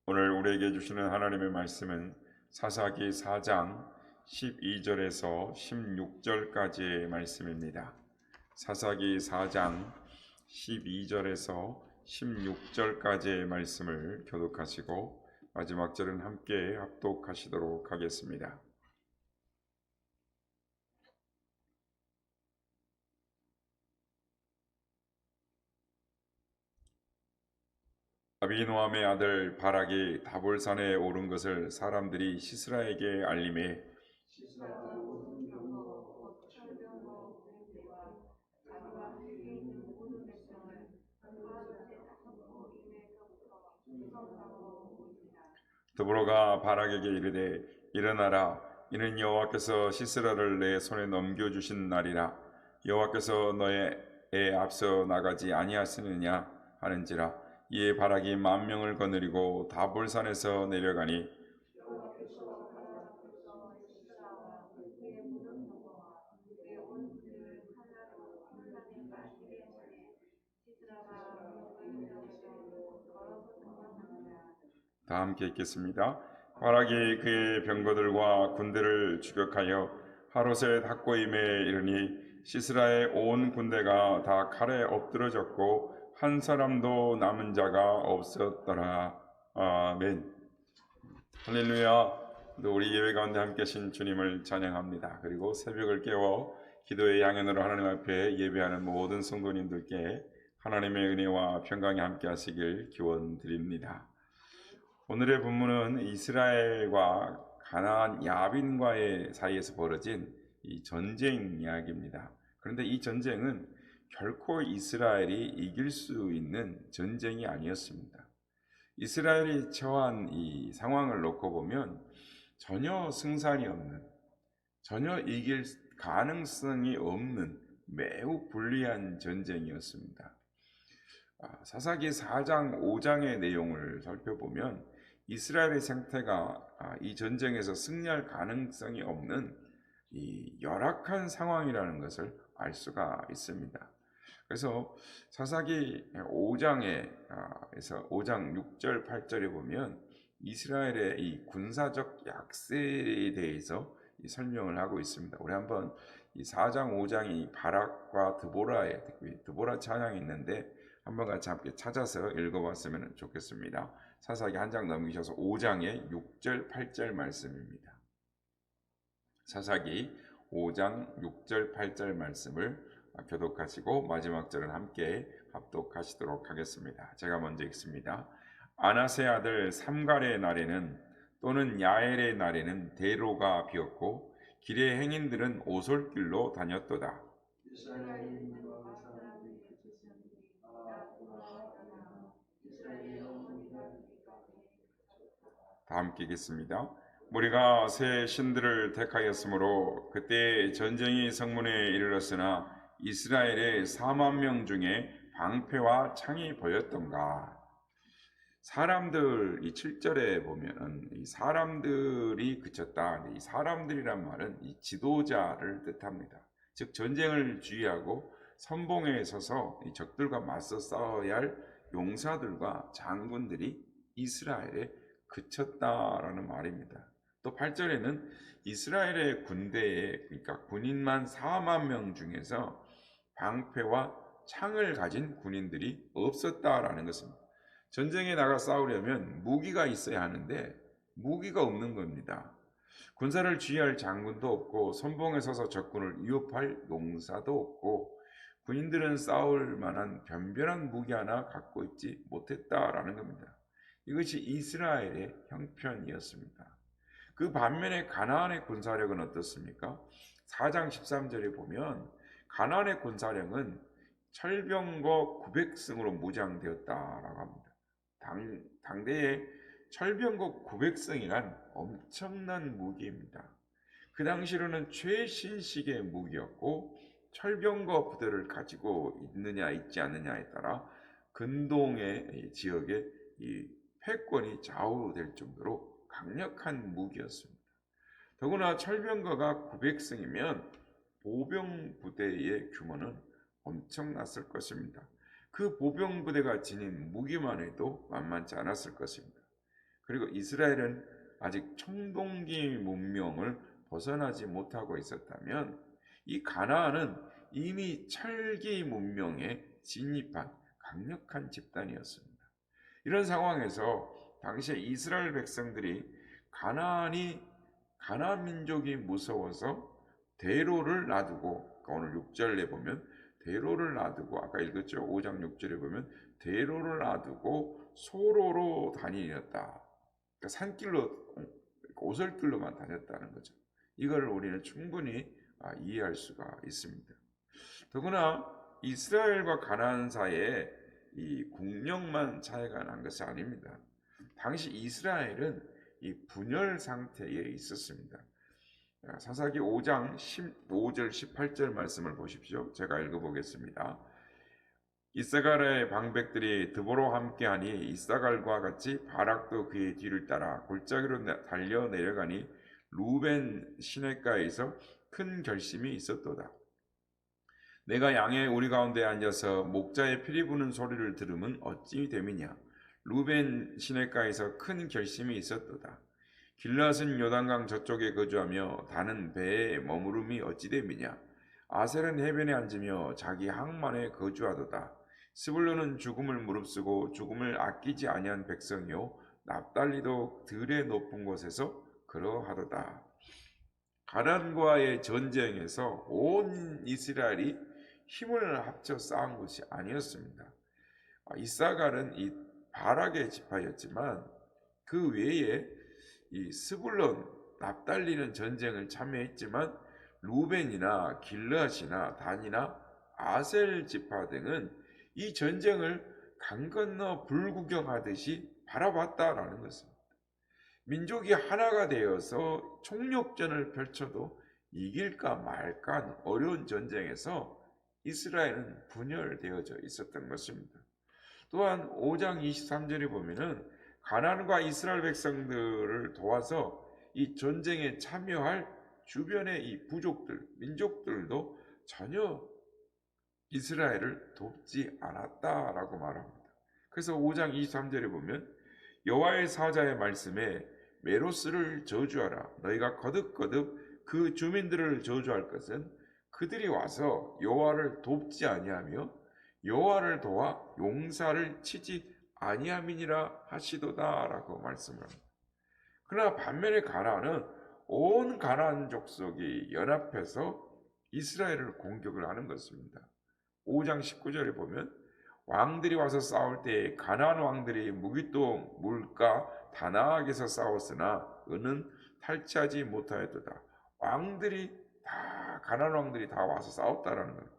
오늘 우리에게 주시는 하나님의 말씀은 사사기 4장 12절에서 16절까지의 말씀입니다. 사사기 4장 12절에서 16절까지의 말씀을 교독하시고 마지막 절은 함께 합독하시도록 하겠습니다. 아비노함의 아들 바락이 다볼산에 오른 것을 사람들이 시스라에게 알림해 드보라가 바락에게 이르되 일어나라, 이는 여호와께서 시스라를 내 손에 넘겨주신 날이라. 여호와께서 너의 앞서 나가지 아니하시느냐 하는지라. 이에 바락이 10,000명을 거느리고 다볼산에서 내려가니 다 함께 읽겠습니다. 바락이 그의 병거들과 군대를 추격하여 하롯의 닭고임에 이르니 시스라의 온 군대가 다 칼에 엎드러졌고 한 사람도 남은 자가 없었더라. 아멘. 할렐루야. 우리 예배 가운데 함께 하신 주님을 찬양합니다. 그리고 새벽을 깨워 기도의 양현으로 하나님 앞에 예배하는 모든 성도님들께 하나님의 은혜와 평강이 함께 하시길 기원드립니다. 오늘의 본문은 이스라엘과 가나안 야빈과의 사이에서 벌어진 이 전쟁 이야기입니다. 그런데 이 전쟁은 결코 이스라엘이 이길 수 있는 전쟁이 아니었습니다. 이스라엘이 처한 이 상황을 놓고 보면 전혀 승산이 없는, 전혀 이길 가능성이 없는 매우 불리한 전쟁이었습니다. 사사기 4장 5장의 내용을 살펴보면 이스라엘의 생태가 이 전쟁에서 승리할 가능성이 없는 이 열악한 상황이라는 것을 알 수가 있습니다. 그래서 사사기 5장에서 5장 6절 8절에 보면 이스라엘의 이 군사적 약세에 대해서 설명을 하고 있습니다. 우리 한번 이 4장 5장이 바락과 드보라 찬양이 있는데 한번 같이 함께 찾아서 읽어봤으면 좋겠습니다. 사사기 한 장 넘기셔서 5장의 6절 8절 말씀입니다. 사사기 5장 6절 8절 말씀을 교독하시고 마지막 절은 함께 합독하시도록 하겠습니다. 제가 먼저 읽습니다. 아나세 아들 삼갈의 날에는 또는 야엘의 날에는 대로가 비었고 길의 행인들은 오솔길로 다녔도다. 다 함께 읽겠습니다. 우리가 새 신들을 택하였으므로 그때 전쟁이 성문에 이르렀으나 이스라엘의 40,000명 중에 방패와 창이 보였던가. 사람들, 이 7절에 보면 이 사람들이 그쳤다. 이 사람들이란 말은 이 지도자를 뜻합니다. 즉 전쟁을 주의하고 선봉에 서서 이 적들과 맞서 싸워야 할 용사들과 장군들이 이스라엘에 그쳤다라는 말입니다. 또 8절에는 이스라엘의 군대에, 그러니까 군인만 40,000명 중에서 방패와 창을 가진 군인들이 없었다라는 것입니다. 전쟁에 나가 싸우려면 무기가 있어야 하는데 무기가 없는 겁니다. 군사를 지휘할 장군도 없고 선봉에 서서 적군을 위협할 용사도 없고 군인들은 싸울 만한 변변한 무기 하나 갖고 있지 못했다라는 겁니다. 이것이 이스라엘의 형편이었습니다. 그 반면에 가나안의 군사력은 어떻습니까? 4장 13절에 보면 가나안의 군사력은 철병거 900승으로 무장되었다라고 합니다. 당대에 철병거 900승이란 엄청난 무기입니다. 그 당시로는 최신식의 무기였고 철병거 부대를 가지고 있느냐 있지 않느냐에 따라 근동의 지역에 이 패권이 좌우될 정도로 강력한 무기였습니다. 더구나 철병거가 900승이면 보병 부대의 규모는 엄청났을 것입니다. 그 보병 부대가 지닌 무기만 해도 만만치 않았을 것입니다. 그리고 이스라엘은 아직 청동기 문명을 벗어나지 못하고 있었다면 이 가나안은 이미 철기 문명에 진입한 강력한 집단이었습니다. 이런 상황에서 당시에 이스라엘 백성들이 가나안 민족이 무서워서 대로를 놔두고, 오늘 6절에 보면 대로를 놔두고, 아까 읽었죠? 5장 6절에 보면 대로를 놔두고 소로로 다니었다. 그러니까 산길로, 오솔길로만 다녔다는 거죠. 이걸 우리는 충분히 이해할 수가 있습니다. 더구나 이스라엘과 가나안 사이에 이 국력만 차이가 난 것이 아닙니다. 당시 이스라엘은 이 분열 상태에 있었습니다. 사사기 5장 15절 18절 말씀을 보십시오. 제가 읽어보겠습니다. 이사갈의 방백들이 드보로와 함께하니 이사갈과 같이 바락도 그의 뒤를 따라 골짜기로 달려 내려가니 루벤 시냇가에서 큰 결심이 있었도다. 내가 양의 우리 가운데 앉아서 목자의 피리 부는 소리를 들으면 어찌 됨이냐. 루벤 시냇가에서 큰 결심이 있었도다. 길앗은 요단강 저쪽에 거주하며 다는 배에 머무름이 어찌 됨이냐. 아셀은 해변에 앉으며 자기 항만에 거주하도다. 스불론은 죽음을 무릅쓰고 죽음을 아끼지 아니한 백성이요 납달리도 들의 높은 곳에서 그러하도다. 가나안과의 전쟁에서 온 이스라엘이 힘을 합쳐 싸운 것이 아니었습니다. 이사갈은 이 바락의 지파였지만 그 외에 이 스불론, 납달리는 전쟁을 참여했지만 루벤이나 길르앗이나 단이나 아셀 지파 등은 이 전쟁을 강 건너 불구경하듯이 바라봤다라는 것입니다. 민족이 하나가 되어서 총력전을 펼쳐도 이길까 말까 어려운 전쟁에서 이스라엘은 분열되어져 있었던 것입니다. 또한 5장 23절에 보면은 가나안과 이스라엘 백성들을 도와서 이 전쟁에 참여할 주변의 이 부족들, 민족들도 전혀 이스라엘을 돕지 않았다라고 말합니다. 그래서 5장 23절에 보면 여호와의 사자의 말씀에 메로스를 저주하라. 너희가 거듭거듭 그 주민들을 저주할 것은 그들이 와서 여호와를 돕지 아니하며 여호와를 도와 용사를 치지 아니함이니라 하시도다라고 말씀을 합니다. 그러나 반면에 가나안은 온 가나안 족속이 연합해서 이스라엘을 공격을 하는 것입니다. 5장 19절에 보면 왕들이 와서 싸울 때 가나안 왕들이 무기또 물가 다나악에서 싸웠으나 은은 탈취하지 못하였도다. 가나안 왕들이 다 와서 싸웠다라는 거예요.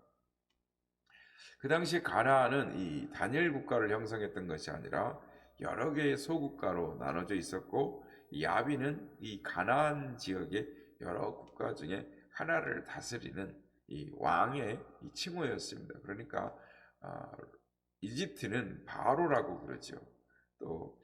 그 당시 가나안은 이 단일 국가를 형성했던 것이 아니라 여러 개의 소국가로 나눠져 있었고, 야빈은 이 가나안 지역의 여러 국가 중에 하나를 다스리는 이 왕의 이 칭호였습니다. 그러니까 이집트는 바로라고 그러죠. 또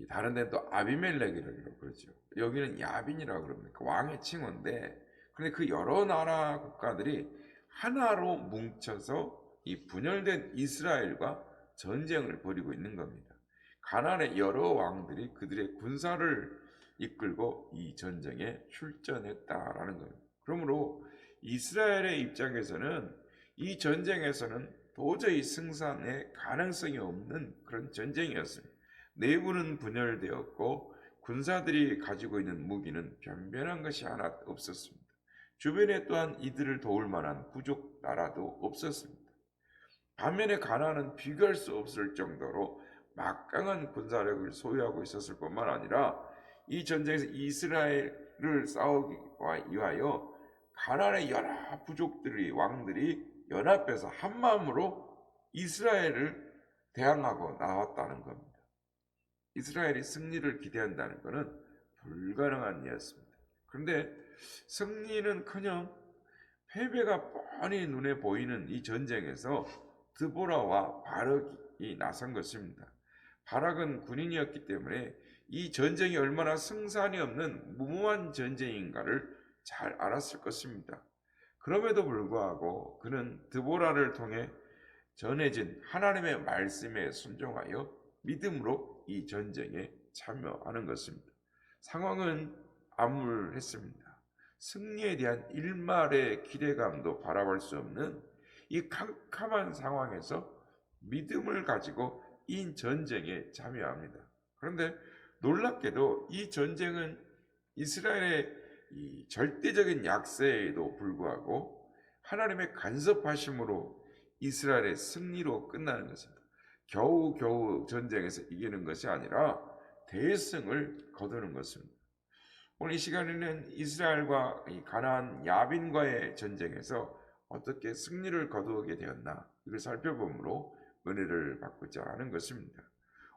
다른 데는 또 아비멜렉이라고 그러죠. 여기는 야빈이라고 그럽니다. 왕의 칭호인데, 그런데 그 여러 나라 국가들이 하나로 뭉쳐서 이 분열된 이스라엘과 전쟁을 벌이고 있는 겁니다. 가나안의 여러 왕들이 그들의 군사를 이끌고 이 전쟁에 출전했다라는 겁니다. 그러므로 이스라엘의 입장에서는 이 전쟁에서는 도저히 승산의 가능성이 없는 그런 전쟁이었습니다. 내부는 분열되었고 군사들이 가지고 있는 무기는 변변한 것이 하나 없었습니다. 주변에 또한 이들을 도울 만한 부족 나라도 없었습니다. 반면에 가나안은 비교할 수 없을 정도로 막강한 군사력을 소유하고 있었을 뿐만 아니라 이 전쟁에서 이스라엘을 싸우기 위하여 가나안의 여러 부족들이 왕들이 연합해서 한마음으로 이스라엘을 대항하고 나왔다는 겁니다. 이스라엘이 승리를 기대한다는 것은 불가능한 일이었습니다. 그런데 승리는커녕 패배가 뻔히 눈에 보이는 이 전쟁에서 드보라와 바락이 나선 것입니다. 바락은 군인이었기 때문에 이 전쟁이 얼마나 승산이 없는 무모한 전쟁인가를 잘 알았을 것입니다. 그럼에도 불구하고 그는 드보라를 통해 전해진 하나님의 말씀에 순종하여 믿음으로 이 전쟁에 참여하는 것입니다. 상황은 암울했습니다. 승리에 대한 일말의 기대감도 바라볼 수 없는 이 캄캄한 상황에서 믿음을 가지고 이 전쟁에 참여합니다. 그런데 놀랍게도 이 전쟁은 이스라엘의 이 절대적인 약세에도 불구하고 하나님의 간섭하심으로 이스라엘의 승리로 끝나는 것입니다. 겨우겨우 전쟁에서 이기는 것이 아니라 대승을 거두는 것입니다. 오늘 이 시간에는 이스라엘과 가나안 야빈과의 전쟁에서 어떻게 승리를 거두게 되었나 이걸 살펴보므로 은혜를 받고자 하는 것입니다.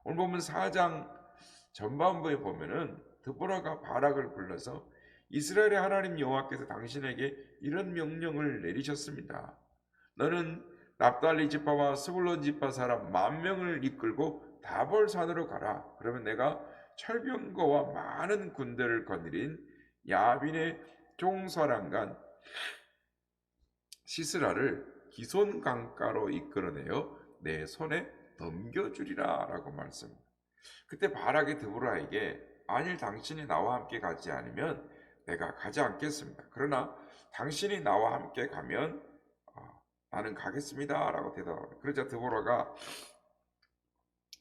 오늘 보면 4장 전반부에 보면은 드보라가 바락을 불러서 이스라엘의 하나님 여호와께서 당신에게 이런 명령을 내리셨습니다. 너는 납달리 지파와 스불론 지파 사람 10,000명을 이끌고 다볼산으로 가라. 그러면 내가 철병거와 많은 군대를 거느린 야빈의 종사령관 시스라를 기손 강가로 이끌어내어 내 손에 넘겨주리라 라고 말씀합니다. 그때 바락이 드보라에게 만일 당신이 나와 함께 가지 않으면 내가 가지 않겠습니다. 그러나 당신이 나와 함께 가면 나는 가겠습니다 라고 대답합니다. 그러자 드보라가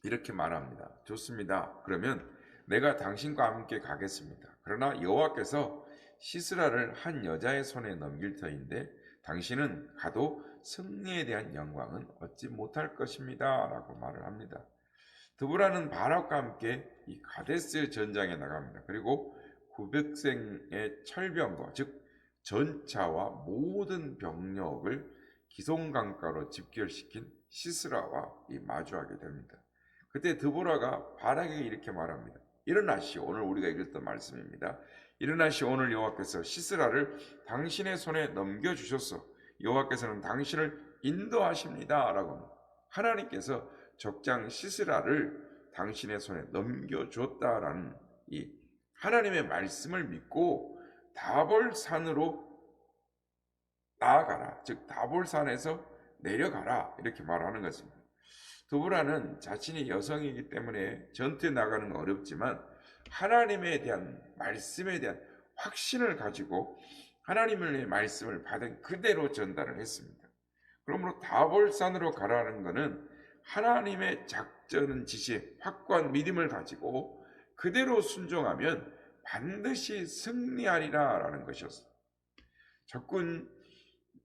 이렇게 말합니다. 좋습니다. 그러면 내가 당신과 함께 가겠습니다. 그러나 여호와께서 시스라를 한 여자의 손에 넘길 터인데 당신은 가도 승리에 대한 영광은 얻지 못할 것입니다 라고 말을 합니다. 드보라는 바락과 함께 이 가데스 전장에 나갑니다. 그리고 900생의 철병거 즉 전차와 모든 병력을 기송강가로 집결시킨 시스라와 마주하게 됩니다. 그때 드보라가 바락에게 이렇게 말합니다. 일어나시오. 오늘 우리가 읽었던 말씀입니다. 일어나시오. 오늘 여호와께서 시스라를 당신의 손에 넘겨주셨소. 여호와께서는 당신을 인도하십니다 라고 하나님께서 적장 시스라를 당신의 손에 넘겨줬다라는 이 하나님의 말씀을 믿고 다볼산으로 나아가라. 즉 다볼산에서 내려가라 이렇게 말하는 것입니다. 드보라는 자신이 여성이기 때문에 전투에 나가는 건 어렵지만 하나님에 대한 말씀에 대한 확신을 가지고 하나님의 말씀을 받은 그대로 전달을 했습니다. 그러므로 다볼산으로 가라는 것은 하나님의 작전 지시에 확고한 믿음을 가지고 그대로 순종하면 반드시 승리하리라 라는 것이었습니다. 적군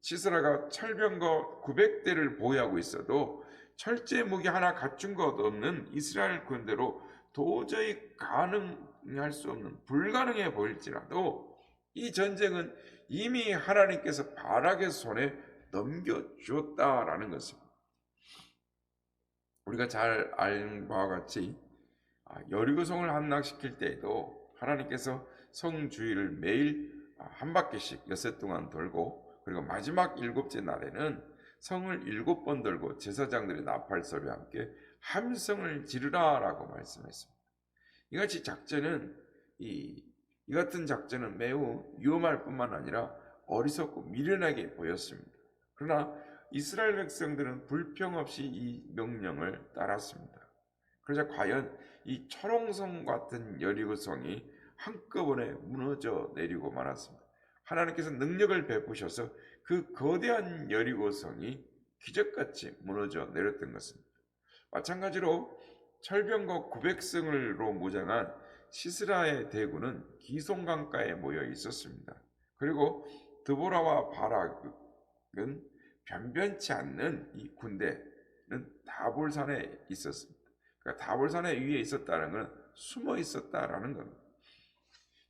시스라가 철병거 900대를 보유하고 있어도 철제 무기 하나 갖춘 것 없는 이스라엘 군대로 도저히 가능할 수 없는 불가능해 보일지라도 이 전쟁은 이미 하나님께서 바락의 손에 넘겨주었다라는 것입니다. 우리가 잘 아는 바와 같이 여리고성을 함락시킬 때에도 하나님께서 성 주위를 매일 한 바퀴씩 엿새 동안 돌고 그리고 마지막 7째 날에는 성을 7번 돌고 제사장들의 나팔 소리와 함께 함성을 지르라 라고 말씀했습니다. 이같이 작전은 이 같은 작전은 매우 위험할 뿐만 아니라 어리석고 미련하게 보였습니다. 그러나 이스라엘 백성들은 불평 없이 이 명령을 따랐습니다. 그러자 과연 이 철옹성 같은 여리고성이 한꺼번에 무너져 내리고 말았습니다. 하나님께서 능력을 베푸셔서 그 거대한 여리고성이 기적같이 무너져 내렸던 것입니다. 마찬가지로 철병거 900승으로 무장한 시스라의 대군은 기송강가에 모여 있었습니다. 그리고 드보라와 바락은 변변치 않는 이 군대는 다볼산에 있었습니다. 그러니까 다볼산에 위에 있었다는 것은 숨어 있었다라는 겁니다.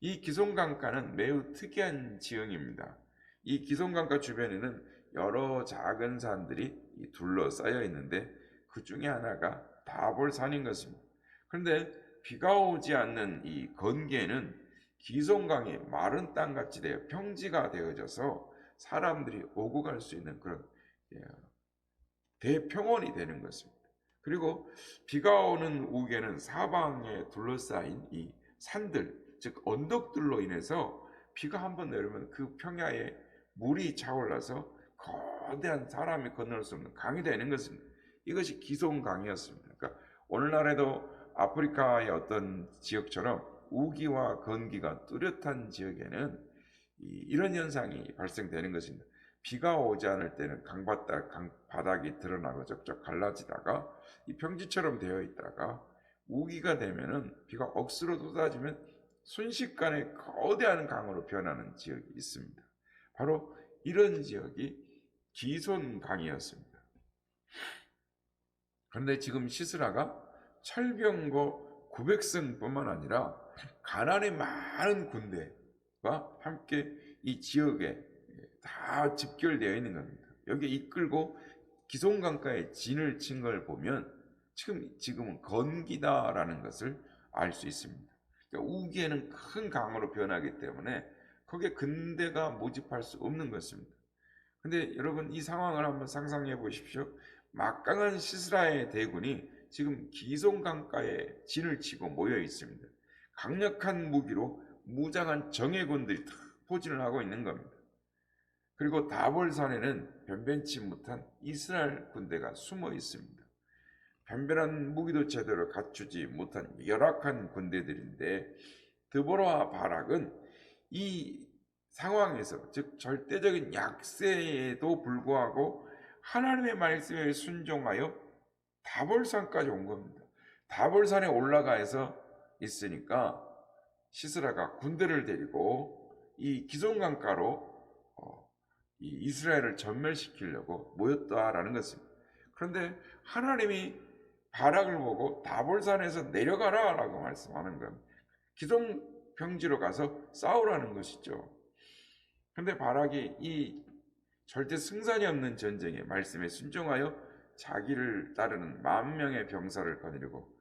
이 기송강가는 매우 특이한 지형입니다. 이 기송강가 주변에는 여러 작은 산들이 둘러싸여 있는데 그 중에 하나가 다볼산인 것입니다. 그런데 비가 오지 않는 이 건기에는 기송강이 마른 땅같이 되어 평지가 되어져서 사람들이 오고 갈 수 있는 그런 대평원이 되는 것입니다. 그리고 비가 오는 우기에는 사방에 둘러싸인 이 산들, 즉 언덕들로 인해서 비가 한번 내리면 그 평야에 물이 차올라서 거대한 사람이 건널 수 없는 강이 되는 것입니다. 이것이 기송강이었습니다. 그러니까 오늘날에도 아프리카의 어떤 지역처럼 우기와 건기가 뚜렷한 지역에는 이런 현상이 발생되는 것입니다. 비가 오지 않을 때는 강바닥이 드러나고 쩍쩍 갈라지다가 이 평지처럼 되어 있다가 우기가 되면은 비가 억수로 쏟아지면 순식간에 거대한 강으로 변하는 지역이 있습니다. 바로 이런 지역이 기손강이었습니다. 그런데 지금 시스라가 철병거 900승뿐만 아니라 가나안의 많은 군대와 함께 이 지역에 다 집결되어 있는 겁니다. 여기에 이끌고 기손강가에 진을 친 걸 보면 지금은 건기다라는 것을 알 수 있습니다. 그러니까 우기에는 큰 강으로 변하기 때문에 거기에 군대가 모집할 수 없는 것입니다. 근데 여러분 이 상황을 한번 상상해 보십시오. 막강한 시스라의 대군이 지금 기손강가에 진을 치고 모여 있습니다. 강력한 무기로 무장한 정예군들이 다 포진을 하고 있는 겁니다. 그리고 다볼산에는 변변치 못한 이스라엘 군대가 숨어 있습니다. 변변한 무기도 제대로 갖추지 못한 열악한 군대들인데 드보라와 바락은 이 상황에서 즉 절대적인 약세에도 불구하고 하나님의 말씀에 순종하여 다볼산까지 온 겁니다. 다볼산에 올라가서 있으니까 시스라가 군대를 데리고 이 기손강가로 이 이스라엘을 전멸시키려고 모였다라는 것입니다. 그런데 하나님이 바락을 보고 다볼산에서 내려가라 라고 말씀하는 겁니다. 기손병지로 가서 싸우라는 것이죠. 그런데 바락이 이 절대 승산이 없는 전쟁에 말씀에 순종하여 자기를 따르는 10,000명의 병사를 거느리고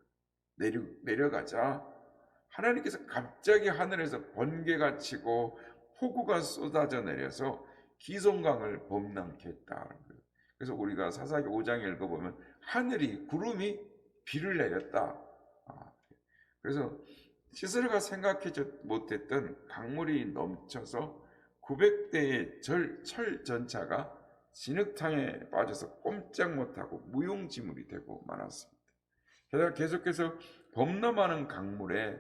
내려가자 하나님께서 갑자기 하늘에서 번개가 치고 폭우가 쏟아져 내려서 기손강을 범람케 했다. 그래서 우리가 사사기 5장에 읽어보면 하늘이 구름이 비를 내렸다. 그래서 시스라가 생각하지 못했던 강물이 넘쳐서 900대의 철 전차가 진흙탕에 빠져서 꼼짝 못하고 무용지물이 되고 말았습니다. 게다가 계속해서 범람하는 강물에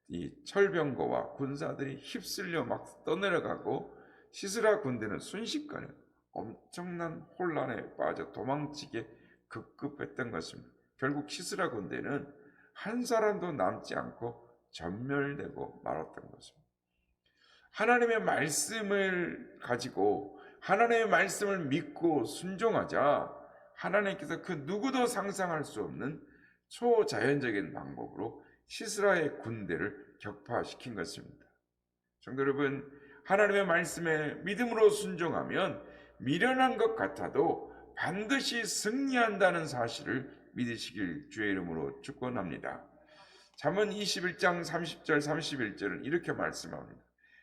이 철병거와 군사들이 휩쓸려 막 떠내려가고 시스라 군대는 순식간에 엄청난 혼란에 빠져 도망치게 급급했던 것입니다. 결국 시스라 군대는 한 사람도 남지 않고 전멸되고 말았던 것입니다. 하나님의 말씀을 가지고 하나님의 말씀을 믿고 순종하자 하나님께서 그 누구도 상상할 수 없는 초자연적인 방법으로 시스라의 군대를 격파시킨 것입니다. 성도 여러분, 하나님의 말씀에 믿음으로 순종하면 미련한 것 같아도 반드시 승리한다는 사실을 믿으시길 주의 이름으로 축원합니다. 잠언 21장 30절 31절은 이렇게 말씀합니다.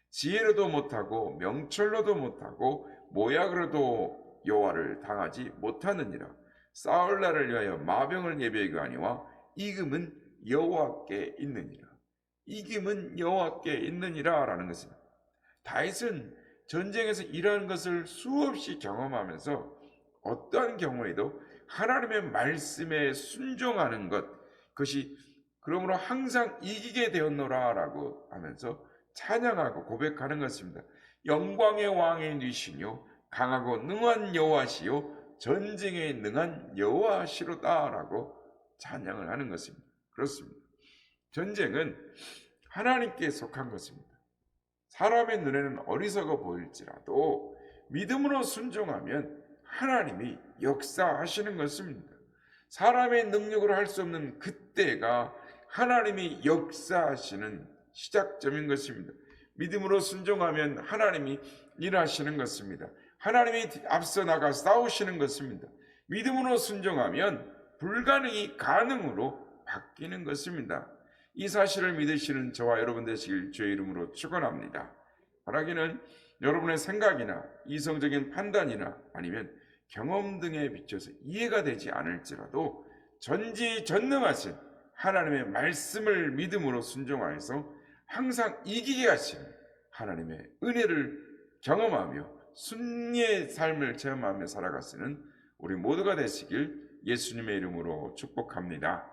지혜로도 못하고 명철로도 못하고 모약으로도 여호와를 당하지 못하느니라. 싸울 날을 위하여 마병을 예비하거니와 이금은 여호와께 있느니라. 이김은 여호와께 있느니라 라는 것입니다. 다윗은 전쟁에서 이러한 것을 수없이 경험하면서 어떠한 경우에도 하나님의 말씀에 순종하는 것, 그것이 그러므로 항상 이기게 되었노라 라고 하면서 찬양하고 고백하는 것입니다. 영광의 왕의 니시뇨 강하고 능한 여호와시요 전쟁에 능한 여호와시로다 라고 찬양을 하는 것입니다. 그렇습니다. 전쟁은 하나님께 속한 것입니다. 사람의 눈에는 어리석어 보일지라도 믿음으로 순종하면 하나님이 역사하시는 것입니다. 사람의 능력으로 할 수 없는 그때가 하나님이 역사하시는 시작점인 것입니다. 믿음으로 순종하면 하나님이 일하시는 것입니다. 하나님이 앞서 나가 싸우시는 것입니다. 믿음으로 순종하면 불가능이 가능으로 바뀌는 것입니다. 이 사실을 믿으시는 저와 여러분 되시길 주의 이름으로 축원합니다. 바라기는 여러분의 생각이나 이성적인 판단이나 아니면 경험 등에 비춰서 이해가 되지 않을지라도 전지전능하신 하나님의 말씀을 믿음으로 순종하여서 항상 이기게 하시는 하나님의 은혜를 경험하며 승리의 삶을 체험하며 살아가시는 우리 모두가 되시길 예수님의 이름으로 축복합니다.